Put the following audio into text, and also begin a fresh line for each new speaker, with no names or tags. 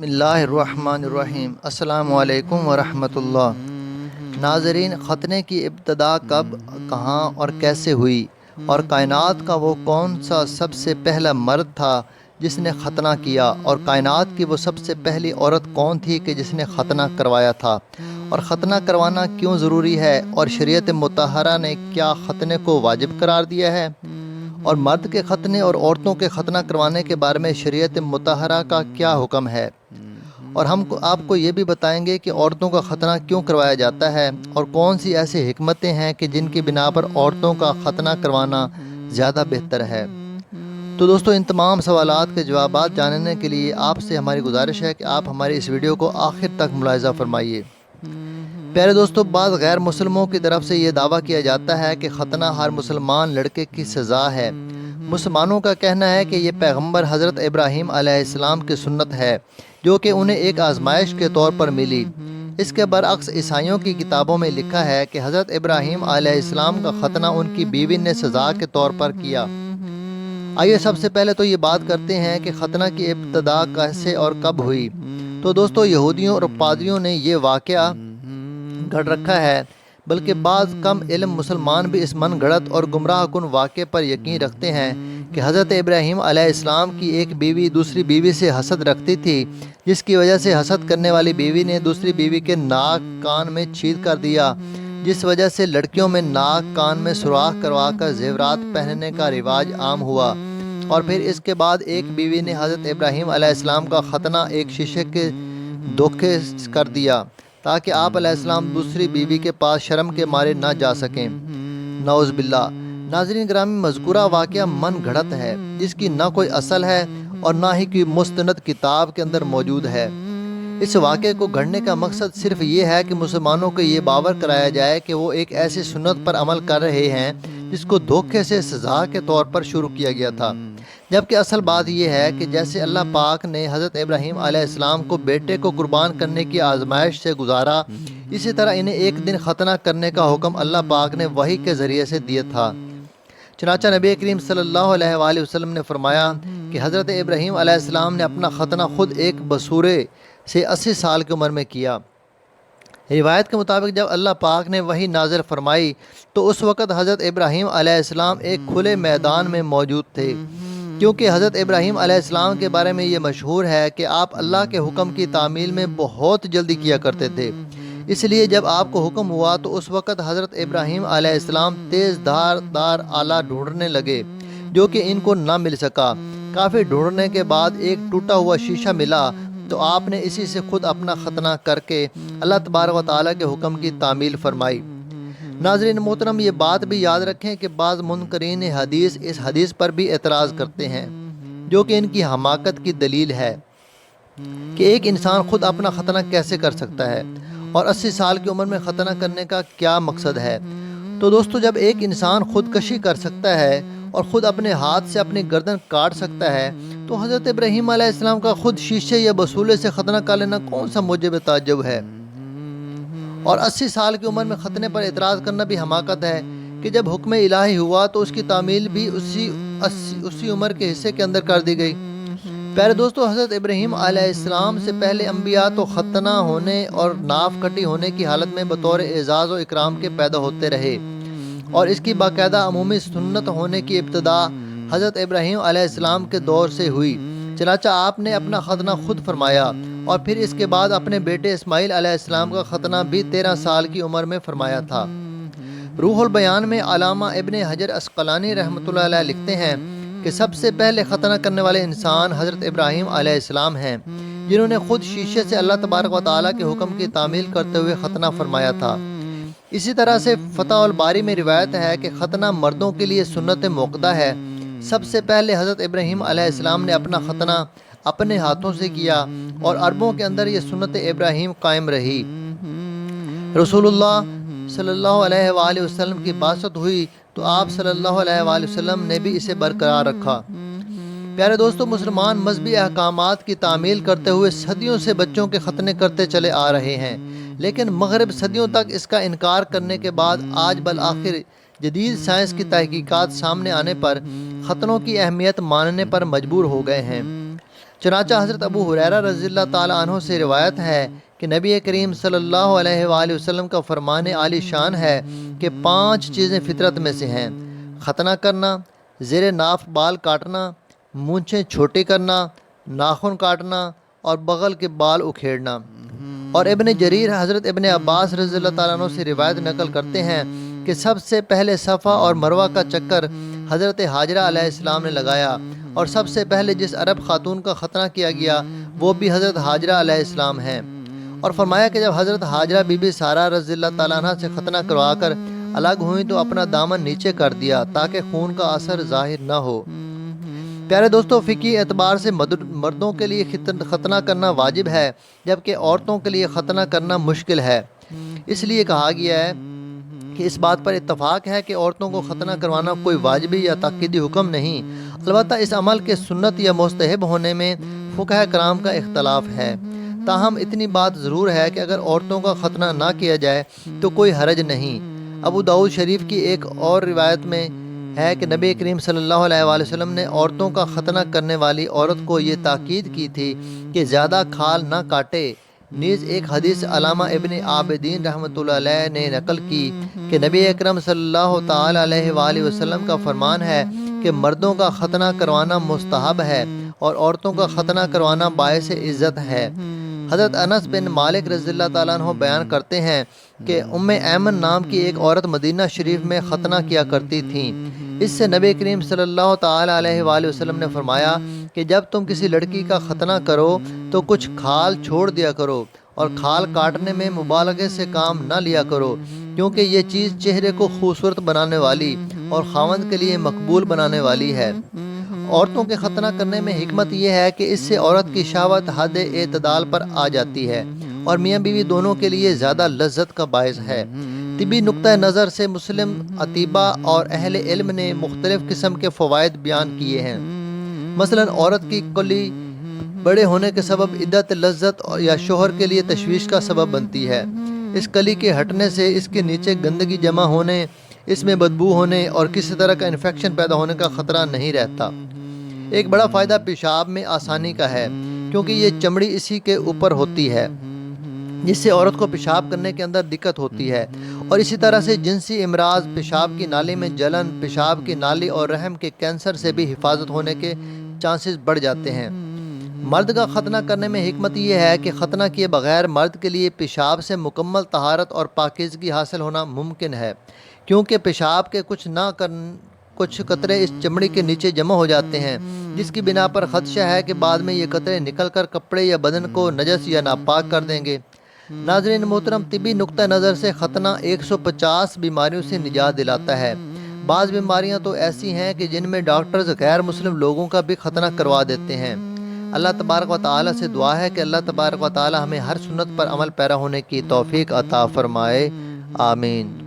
بسم اللہ الرحمن الرحیم۔ السلام علیکم ورحمۃ اللہ۔ ناظرین، ختنے کی ابتدا کب، کہاں اور کیسے ہوئی، اور کائنات کا وہ کون سا سب سے پہلا مرد تھا جس نے ختنہ کیا، اور کائنات کی وہ سب سے پہلی عورت کون تھی کہ جس نے ختنہ کروایا تھا، اور ختنہ کروانا کیوں ضروری ہے، اور شریعت مطہرہ نے کیا ختنے کو واجب قرار دیا ہے، اور مرد کے ختنے اور عورتوں کے ختنہ کروانے کے بارے میں شریعت مطہرہ کا کیا حکم ہے، اور ہم آپ کو یہ بھی بتائیں گے کہ عورتوں کا ختنہ کیوں کروایا جاتا ہے، اور کون سی ایسی حکمتیں ہیں کہ جن کی بنا پر عورتوں کا ختنہ کروانا زیادہ بہتر ہے۔ تو دوستو، ان تمام سوالات کے جوابات جاننے کے لیے آپ سے ہماری گزارش ہے کہ آپ ہماری اس ویڈیو کو آخر تک ملاحظہ فرمائیے۔ پیارے دوستو، بعض غیر مسلموں کی طرف سے یہ دعویٰ کیا جاتا ہے کہ ختنہ ہر مسلمان لڑکے کی سزا ہے۔ مسلمانوں کا کہنا ہے کہ یہ پیغمبر حضرت ابراہیم علیہ السلام کی سنت ہے، جو کہ انہیں ایک آزمائش کے طور پر ملی۔ اس کے برعکس عیسائیوں کی کتابوں میں لکھا ہے کہ حضرت ابراہیم علیہ السلام کا ختنہ ان کی بیوی نے سزا کے طور پر کیا۔ آئیے سب سے پہلے تو یہ بات کرتے ہیں کہ ختنہ کی ابتدا کیسے اور کب ہوئی۔ تو دوستو، یہودیوں اور پادریوں نے یہ واقعہ گھڑ رکھا ہے، بلکہ بعض کم علم مسلمان بھی اس من گھڑت اور گمراہ کن واقعے پر یقین رکھتے ہیں کہ حضرت ابراہیم علیہ السلام کی ایک بیوی دوسری بیوی سے حسد رکھتی تھی، جس کی وجہ سے حسد کرنے والی بیوی نے دوسری بیوی کے ناک کان میں چھید کر دیا، جس وجہ سے لڑکیوں میں ناک کان میں سوراخ کروا کر زیورات پہننے کا رواج عام ہوا، اور پھر اس کے بعد ایک بیوی نے حضرت ابراہیم علیہ السلام کا ختنہ ایک شیشے کے دھوکے کر دیا تاکہ آپ علیہ السلام دوسری بیوی کے پاس شرم کے مارے نہ جا سکیں، نعوذ باللہ۔ ناظرین گرامی، مذکورہ واقعہ من گھڑت ہے، جس کی نہ کوئی اصل ہے اور نہ ہی کوئی مستند کتاب کے اندر موجود ہے۔ اس واقعے کو گھڑنے کا مقصد صرف یہ ہے کہ مسلمانوں کو یہ باور کرایا جائے کہ وہ ایک ایسی سنت پر عمل کر رہے ہیں جس کو دھوکے سے سزا کے طور پر شروع کیا گیا تھا، جبکہ اصل بات یہ ہے کہ جیسے اللہ پاک نے حضرت ابراہیم علیہ السلام کو بیٹے کو قربان کرنے کی آزمائش سے گزارا، اسی طرح انہیں ایک دن ختنہ کرنے کا حکم اللہ پاک نے وحی کے ذریعے سے دیا تھا۔ چنانچہ نبی کریم صلی اللہ علیہ وآلہ وسلم نے فرمایا کہ حضرت ابراہیم علیہ السلام نے اپنا ختنہ خود ایک بسورے سے 80 سال کی عمر میں کیا۔ روایت کے مطابق جب اللہ پاک نے وحی نازل فرمائی تو اس وقت حضرت ابراہیم علیہ السلام ایک کھلے میدان میں موجود تھے، کیونکہ حضرت ابراہیم علیہ السلام کے بارے میں یہ مشہور ہے کہ آپ اللہ کے حکم کی تعمیل میں بہت جلدی کیا کرتے تھے، اس لیے جب آپ کو حکم ہوا تو اس وقت حضرت ابراہیم علیہ السلام تیز دار آلہ ڈھونڈنے لگے، جو کہ ان کو نہ مل سکا۔ کافی ڈھونڈنے کے بعد ایک ٹوٹا ہوا شیشہ ملا تو آپ نے اسی سے خود اپنا ختنہ کر کے اللہ تبارک و تعالیٰ کے حکم کی تعمیل فرمائی۔ ناظرین محترم، یہ بات بھی یاد رکھیں کہ بعض منکرین حدیث اس حدیث پر بھی اعتراض کرتے ہیں، جو کہ ان کی حماقت کی دلیل ہے کہ ایک انسان خود اپنا ختنہ کیسے کر سکتا ہے، اور 80 سال کی عمر میں ختنہ کرنے کا کیا مقصد ہے۔ تو دوستو، جب ایک انسان خودکشی کر سکتا ہے اور خود اپنے ہاتھ سے اپنی گردن کاٹ سکتا ہے، تو حضرت ابراہیم علیہ السلام کا خود شیشے یا بسولے سے ختنہ کر لینا کون سا موجب تعجب ہے، اور 80 سال کی عمر میں ختنے پر اعتراض کرنا بھی حماقت ہے کہ جب حکم الہی ہوا تو اس کی تعمیل بھی اسی عمر کے حصے کے اندر کر دی گئی۔ پیارے دوستو، حضرت ابراہیم علیہ السلام سے پہلے انبیاء تو ختنہ ہونے اور ناف کٹی ہونے کی حالت میں بطور اعزاز و اکرام کے پیدا ہوتے رہے، اور اس کی باقاعدہ عمومی سنت ہونے کی ابتدا حضرت ابراہیم علیہ السلام کے دور سے ہوئی۔ چنانچہ آپ نے اپنا ختنہ خود فرمایا، اور پھر اس کے بعد اپنے بیٹے اسماعیل علیہ السلام کا ختنہ بھی 13 سال کی عمر میں فرمایا تھا۔ روح البیان میں علامہ ابن حجر عسقلانی رحمۃ اللہ علیہ لکھتے ہیں کہ سب سے پہلے ختنہ کرنے والے انسان حضرت ابراہیم علیہ السلام ہیں، جنہوں نے خود شیشے سے اللہ تبارک و تعالیٰ کے حکم کی تعمیل کرتے ہوئے ختنہ فرمایا تھا۔ اسی طرح سے فتح الباری میں روایت ہے کہ ختنہ مردوں کے لیے سنت موقدہ ہے۔ سب سے پہلے حضرت ابراہیم علیہ السلام نے اپنا ختنہ اپنے ہاتھوں سے کیا، اور عربوں کے اندر یہ سنت ابراہیم قائم رہی۔ رسول اللہ صلی اللہ علیہ وآلہ وسلم کی بعثت ہوئی تو آپ صلی اللہ علیہ وآلہ وسلم نے بھی اسے برقرار رکھا۔ پیارے دوستو، مسلمان مذہبی احکامات کی تعمیل کرتے ہوئے صدیوں سے بچوں کے ختنے کرتے چلے آ رہے ہیں، لیکن مغرب صدیوں تک اس کا انکار کرنے کے بعد آج بالآخر جدید سائنس کی تحقیقات سامنے آنے پر ختنوں کی اہمیت ماننے پر مجبور ہو گئے ہیں۔ چنانچہ حضرت ابو ہریرہ رضی اللہ تعالیٰ عنہ سے روایت ہے کہ نبی کریم صلی اللہ علیہ وآلہ وسلم کا فرمان عالی شان ہے کہ 5 چیزیں فطرت میں سے ہیں: ختنہ کرنا، زیر ناف بال کاٹنا، مونچھیں چھوٹی کرنا، ناخن کاٹنا اور بغل کے بال اکھیڑنا۔ اور ابن جریر حضرت ابن عباس رضی اللہ تعالیٰ عنہ سے روایت نقل کرتے ہیں کہ سب سے پہلے صفا اور مروہ کا چکر حضرت حاجرہ علیہ السلام نے لگایا، اور سب سے پہلے جس عرب خاتون کا ختنہ کیا گیا وہ بھی حضرت حاجرہ علیہ السلام ہیں۔ اور فرمایا کہ جب حضرت حاجرہ بی بی سارہ رضی اللہ تعالیٰ عنہ سے ختنہ کروا کر الگ ہوئیں تو اپنا دامن نیچے کر دیا تاکہ خون کا اثر ظاہر نہ ہو۔ پیارے دوستو، فقہی اعتبار سے مردوں کے لیے ختنہ کرنا واجب ہے، جبکہ عورتوں کے لیے ختنہ کرنا مشکل ہے۔ اس لیے کہا گیا ہے کہ اس بات پر اتفاق ہے کہ عورتوں کو ختنہ کروانا کوئی واجبی یا تاکیدی حکم نہیں، البتہ اس عمل کے سنت یا مستحب ہونے میں فقہاء کرام کا اختلاف ہے۔ تاہم اتنی بات ضرور ہے کہ اگر عورتوں کا ختنہ نہ کیا جائے تو کوئی حرج نہیں۔ ابو داؤد شریف کی ایک اور روایت میں ہے کہ نبی کریم صلی اللہ علیہ وآلہ وسلم نے عورتوں کا ختنہ کرنے والی عورت کو یہ تاکید کی تھی کہ زیادہ کھال نہ کاٹے۔ نیز ایک حدیث علامہ ابن عابدین رحمۃ اللہ علیہ نے نقل کی کہ نبی اکرم صلی اللہ تعالی علیہ وآلہ وسلم کا فرمان ہے کہ مردوں کا ختنہ کروانا مستحب ہے اور عورتوں کا ختنہ کروانا باعث عزت ہے۔ حضرت انس بن مالک رضی اللہ تعالیٰ عنہ بیان کرتے ہیں کہ ام ایمن نام کی ایک عورت مدینہ شریف میں ختنہ کیا کرتی تھیں۔ اس سے نبی کریم صلی اللہ تعالی علیہ وآلہ وسلم نے فرمایا کہ جب تم کسی لڑکی کا ختنہ کرو تو کچھ کھال چھوڑ دیا کرو، اور کھال کاٹنے میں مبالغے سے کام نہ لیا کرو، کیونکہ یہ چیز چہرے کو خوبصورت بنانے والی اور خاوند کے لیے مقبول بنانے والی ہے۔ عورتوں کے ختنہ کرنے میں حکمت یہ ہے کہ اس سے عورت کی شہوت حد اعتدال پر آ جاتی ہے اور میاں بیوی دونوں کے لیے زیادہ لذت کا باعث ہے۔ طبی نقطہ نظر سے مسلم اطباء اور اہل علم نے مختلف قسم کے فوائد بیان کیے ہیں۔ مثلا عورت کی کلی بڑے ہونے کے سبب عدت لذت یا شوہر کے لیے تشویش کا سبب بنتی ہے۔ اس کلی کے ہٹنے سے اس کے نیچے گندگی جمع ہونے، اس میں بدبو ہونے اور کسی طرح کا انفیکشن پیدا ہونے کا خطرہ نہیں رہتا۔ ایک بڑا فائدہ پیشاب میں آسانی کا ہے، کیونکہ یہ چمڑی اسی کے اوپر ہوتی ہے، جس سے عورت کو پیشاب کرنے کے اندر دقت ہوتی ہے، اور اسی طرح سے جنسی امراض، پیشاب کی نالی میں جلن، پیشاب کی نالی اور رحم کے کینسر سے بھی حفاظت ہونے کے چانسز بڑھ جاتے ہیں۔ مرد کا ختنہ کرنے میں حکمت یہ ہے کہ ختنہ کیے بغیر مرد کے لیے پیشاب سے مکمل طہارت اور پاکیزگی حاصل ہونا ممکن ہے، کیونکہ پیشاب کے کچھ قطرے اس چمڑی کے نیچے جمع ہو جاتے ہیں، جس کی بنا پر خدشہ ہے کہ بعد میں یہ قطرے نکل کر کپڑے یا بدن کو نجس یا ناپاک کر دیں گے۔ ناظرین محترم، طبی نقطہ نظر سے ختنہ 150 بیماریوں سے نجات دلاتا ہے۔ بعض بیماریاں تو ایسی ہیں کہ جن میں ڈاکٹرز غیر مسلم لوگوں کا بھی ختنہ کروا دیتے ہیں۔ اللہ تبارک و تعالیٰ سے دعا ہے کہ اللہ تبارک و تعالیٰ ہمیں ہر سنت پر عمل پیرا ہونے کی توفیق عطا فرمائے، آمین۔